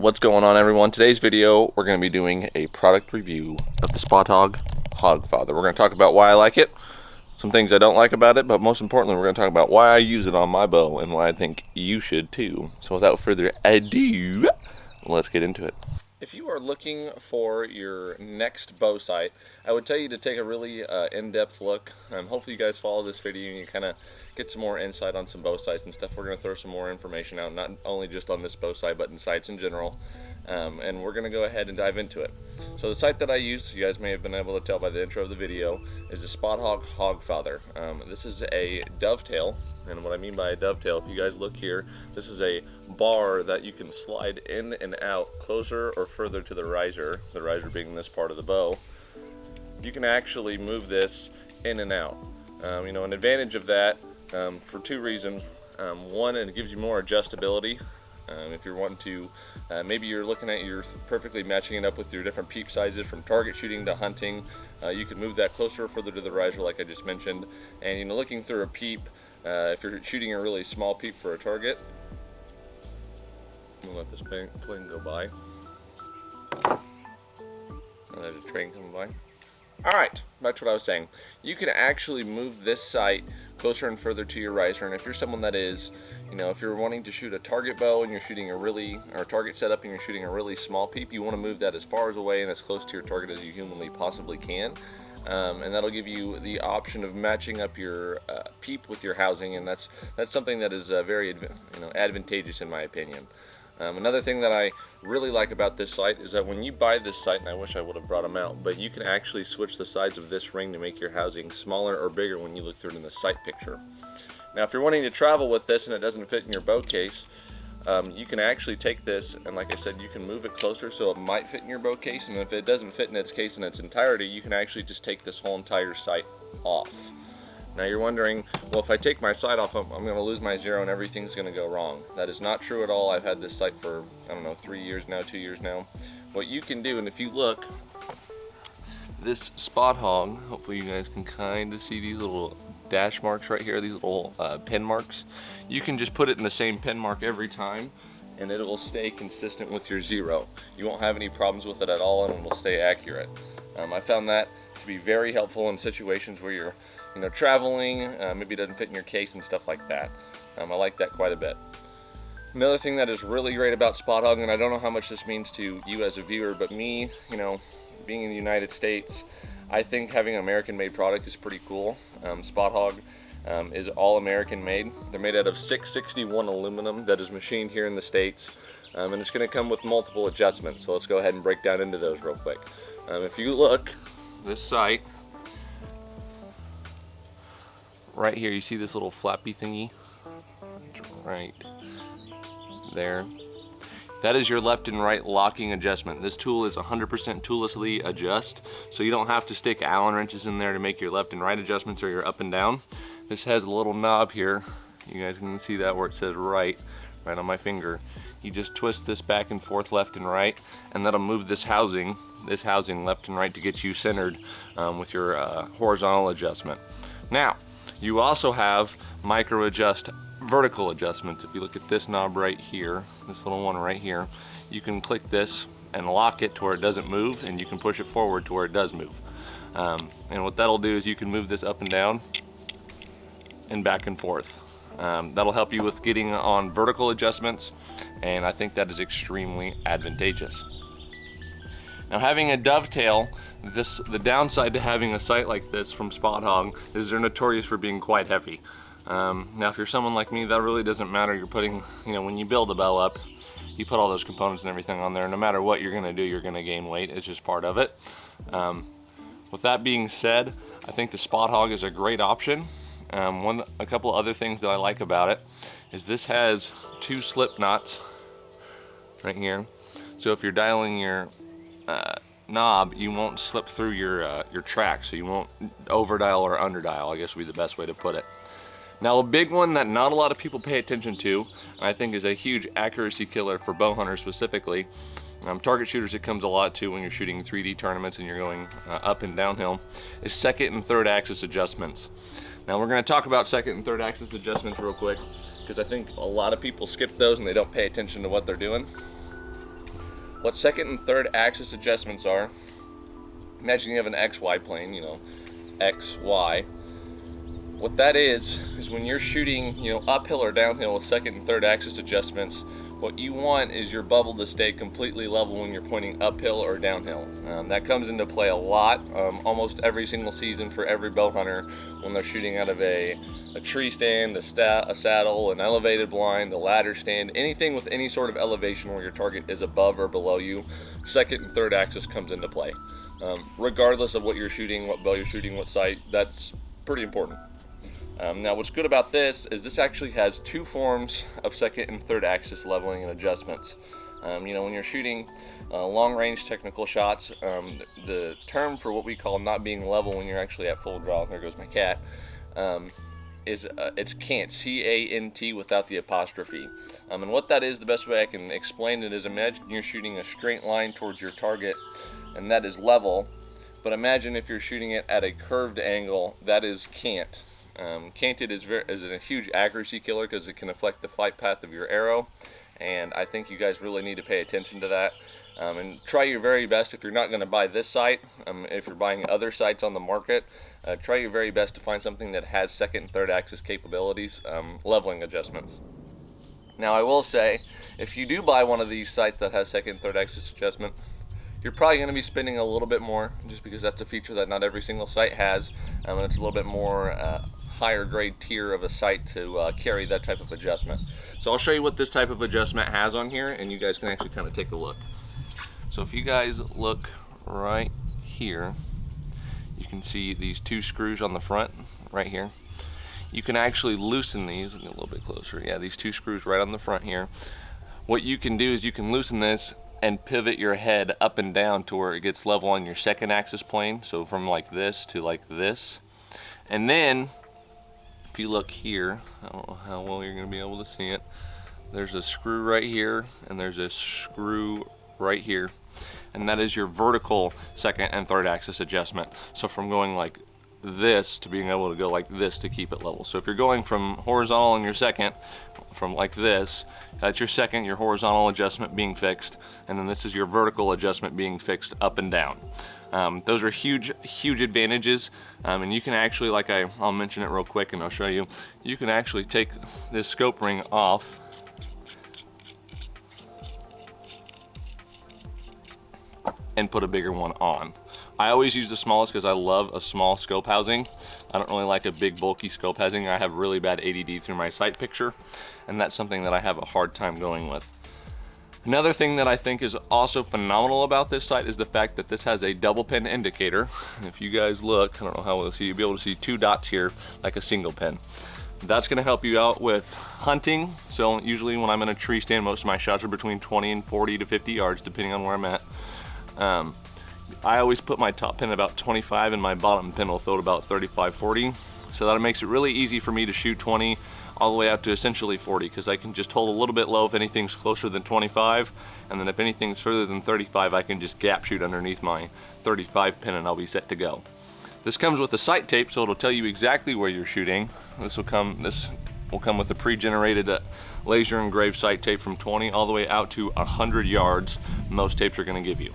What's going on, everyone? Today's video we're going to be doing a product review of the Spot Hogg Hogg Father. We're going to talk about why I like it, some things I don't like about it, but most importantly we're going to talk about why I use it on my bow and why I think you should too. So without further ado, let's get into it. If you are looking for your next bow sight, I would tell you to take a really in-depth look. Hopefully you guys follow this video and you kind of get some more insight on some bow sights and stuff. We're going to throw some more information out, not only just on this bow sight, but in sights in general. And we're going to go ahead and dive into it. So the sight that I use, you guys may have been able to tell by the intro of the video, is the Spot Hogg Hogg Father. This is a dovetail, and what I mean by a dovetail, if you guys look here, this is a bar that you can slide in and out closer or further to the riser being this part of the bow. You can actually move this in and out. An advantage of that for two reasons. One, it gives you more adjustability. If you're wanting to, maybe you're looking at, you're perfectly matching it up with your different peep sizes from target shooting to hunting. You can move that closer or further to the riser like I just mentioned. And looking through a peep, if you're shooting a really small peep for a target, I'm gonna let this plane go by. There's a train coming by. Alright, back to what I was saying. You can actually move this sight closer and further to your riser, and if you're someone that is, if you're wanting to shoot a target bow and you're shooting or target setup and you're shooting a really small peep, you want to move that as far away and as close to your target as you humanly possibly can. And that'll give you the option of matching up your peep with your housing, and that's something that is very advantageous in my opinion. Another thing that I really like about this sight is that when you buy this sight, and I wish I would have brought them out, but you can actually switch the size of this ring to make your housing smaller or bigger when you look through it in the sight picture. Now if you're wanting to travel with this and it doesn't fit in your bow case, you can actually take this, and like I said, you can move it closer so it might fit in your bow case, and if it doesn't fit in its case in its entirety, you can actually just take this whole entire sight off. Now you're wondering, well, if I take my sight off, I'm going to lose my zero and everything's going to go wrong. That is not true at all. I've had this sight for, 3 years now, 2 years now. What you can do, and if you look, this Spot Hogg, hopefully you guys can kind of see these little dash marks right here, these little pin marks. You can just put it in the same pin mark every time, and it will stay consistent with your zero. You won't have any problems with it at all, and it will stay accurate. I found that to be very helpful in situations where you're traveling, maybe it doesn't fit in your case and stuff like that. I like that quite a bit. Another thing that is really great about Spot Hogg, and I don't know how much this means to you as a viewer, but me, being in the United States, I think having an American-made product is pretty cool. Spot Hogg is all American made. They're made out of 661 aluminum that is machined here in the States, and it's going to come with multiple adjustments. So let's go ahead and break down into those real quick. If you look, this sight right here, you see this little flappy thingy right there? That is your left and right locking adjustment. This tool is 100% toollessly adjust, so you don't have to stick Allen wrenches in there to make your left and right adjustments or your up and down. This has a little knob here. You guys can see that where it says right on my finger. You just twist this back and forth left and right, and that'll move this housing left and right to get you centered with your horizontal adjustment. Now, you also have micro adjust vertical adjustments. If you look at this knob right here, this little one right here, you can click this and lock it to where it doesn't move, and you can push it forward to where it does move. And what that'll do is you can move this up and down and back and forth. That'll help you with getting on vertical adjustments, and I think that is extremely advantageous. Now, having a dovetail, the downside to having a sight like this from Spot Hogg is they're notorious for being quite heavy. Now if you're someone like me, that really doesn't matter. You're putting, when you build a bow up, you put all those components and everything on there. No matter what you're going to do, you're going to gain weight. It's just part of it. With that being said, I think the Spot Hogg is a great option. A couple other things that I like about it is this has 2 slip knots right here. So if you're dialing your knob, you won't slip through your track, so you won't over dial or under dial, I guess would be the best way to put it. Now, a big one that not a lot of people pay attention to, and I think is a huge accuracy killer for bow hunters specifically, target shooters it comes a lot to when you're shooting 3D tournaments and you're going up and downhill, is second and third axis adjustments. Now we're going to talk about second and third axis adjustments real quick, because I think a lot of people skip those and they don't pay attention to what they're doing. What second and third axis adjustments are, imagine you have an XY plane, X, Y. What that is when you're shooting, uphill or downhill with second and third axis adjustments, what you want is your bubble to stay completely level when you're pointing uphill or downhill. That comes into play a lot, almost every single season for every bow hunter when they're shooting out of a tree stand, a saddle, an elevated blind, a ladder stand, anything with any sort of elevation where your target is above or below you, second and third axis comes into play. Regardless of what you're shooting, what bow you're shooting, what sight, that's pretty important. Now what's good about this is this actually has two forms of second and third axis leveling and adjustments. When you're shooting long range technical shots, the term for what we call not being level when you're actually at full draw, there goes my cat, is it's cant, C-A-N-T without the apostrophe. And what that is, the best way I can explain it is, imagine you're shooting a straight line towards your target and that is level, but imagine if you're shooting it at a curved angle, that is cant. Canted is a huge accuracy killer because it can affect the flight path of your arrow, and I think you guys really need to pay attention to that. And try your very best, if you're not going to buy this sight, if you're buying other sights on the market, try your very best to find something that has second and third axis capabilities, leveling adjustments. Now I will say, if you do buy one of these sights that has second and third axis adjustment, you're probably going to be spending a little bit more, just because that's a feature that not every single sight has, and it's a little bit more higher grade tier of a sight to carry that type of adjustment. So I'll show you what this type of adjustment has on here, and you guys can actually kind of take a look. So if you guys look right here, you can see these two screws on the front right here. You can actually loosen these. Get a little bit closer. Yeah, these two screws right on the front here. What you can do is you can loosen this and pivot your head up and down to where it gets level on your second axis plane, so from like this to like this. And then if you look here, I don't know how well you're going to be able to see it, there's a screw right here and there's a screw right here, and that is your vertical second and third axis adjustment. So from going like this to being able to go like this to keep it level. So if you're going from horizontal on your second, from like this, that's your second, your horizontal adjustment being fixed, and then this is your vertical adjustment being fixed up and down. Those are huge advantages, and you can actually, I'll mention it real quick and I'll show you, you can actually take this scope ring off and put a bigger one on. I always use the smallest because I love a small scope housing. I don't really like a big bulky scope housing. I have really bad ADD through my sight picture, and that's something that I have a hard time going with. Another thing that I think is also phenomenal about this sight is the fact that this has a double pin indicator. If you guys look, I don't know how we'll see, you'll be able to see two dots here like a single pin. That's going to help you out with hunting. So usually when I'm in a tree stand, most of my shots are between 20 and 40 to 50 yards depending on where I'm at. I always put my top pin about 25 and my bottom pin will throw at about 35, 40. So that makes it really easy for me to shoot 20 all the way out to essentially 40, because I can just hold a little bit low if anything's closer than 25, and then if anything's further than 35, I can just gap shoot underneath my 35 pin and I'll be set to go. This comes with a sight tape, so it'll tell you exactly where you're shooting. This will come with a pre-generated laser engraved sight tape from 20 all the way out to 100 yards. Most tapes are going to give you.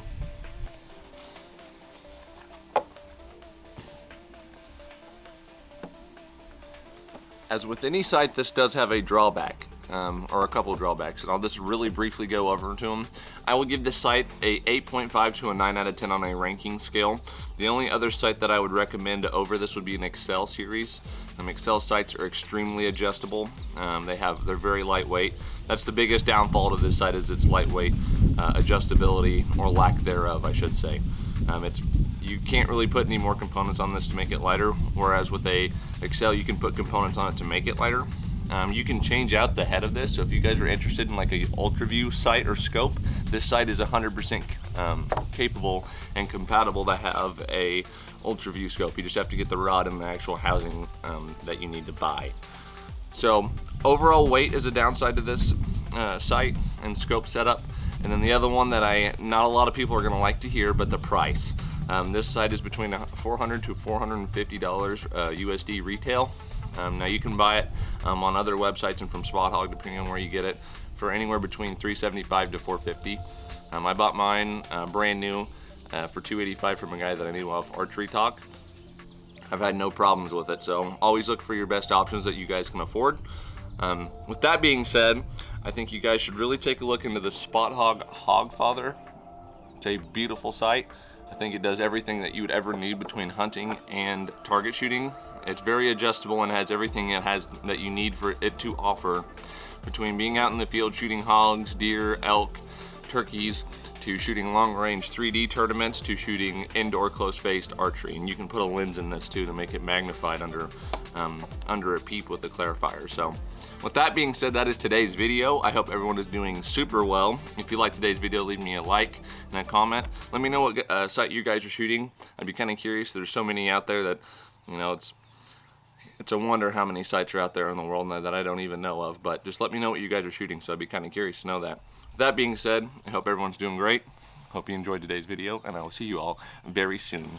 As with any sight, this does have a drawback, or a couple of drawbacks, and I'll just really briefly go over to them. I will give this sight a 8.5 to a 9 out of 10 on a ranking scale. The only other sight that I would recommend over this would be an Excel series. Excel sights are extremely adjustable. They're very lightweight. That's the biggest downfall to this sight, is its lightweight adjustability, or lack thereof, I should say. You can't really put any more components on this to make it lighter, whereas with a Excel you can put components on it to make it lighter. You can change out the head of this, so if you guys are interested in like a ultra view sight or scope, this sight is 100% capable and compatible to have a ultra view scope. You just have to get the rod and the actual housing that you need to buy. So overall weight is a downside to this sight and scope setup. And then the other one that not a lot of people are going to like to hear, but the price. This sight is between $400 to $450 USD retail. Now you can buy it on other websites and from Spot Hogg, depending on where you get it, for anywhere between $375 to $450. I bought mine brand new for $285 from a guy that I knew off Archery Talk. I've had no problems with it, so always look for your best options that you guys can afford. With that being said, I think you guys should really take a look into the Spot Hogg Hogg Father. It's a beautiful sight. I think it does everything that you would ever need between hunting and target shooting. It's very adjustable and has everything it has that you need for it to offer, between being out in the field shooting hogs, deer, elk, turkeys, to shooting long-range 3D tournaments, to shooting indoor close-faced archery. And you can put a lens in this too to make it magnified under a peep with the clarifier. So with that being said, that is today's video. I hope everyone is doing super well. If you like today's video, leave me a like and a comment. Let me know what site you guys are shooting. I'd be kind of curious. There's so many out there that, you know, it's a wonder how many sites are out there in the world that I don't even know of. But just let me know what you guys are shooting, so I'd be kind of curious to know that. With that being said, I hope everyone's doing great. Hope you enjoyed today's video, and I will see you all very soon.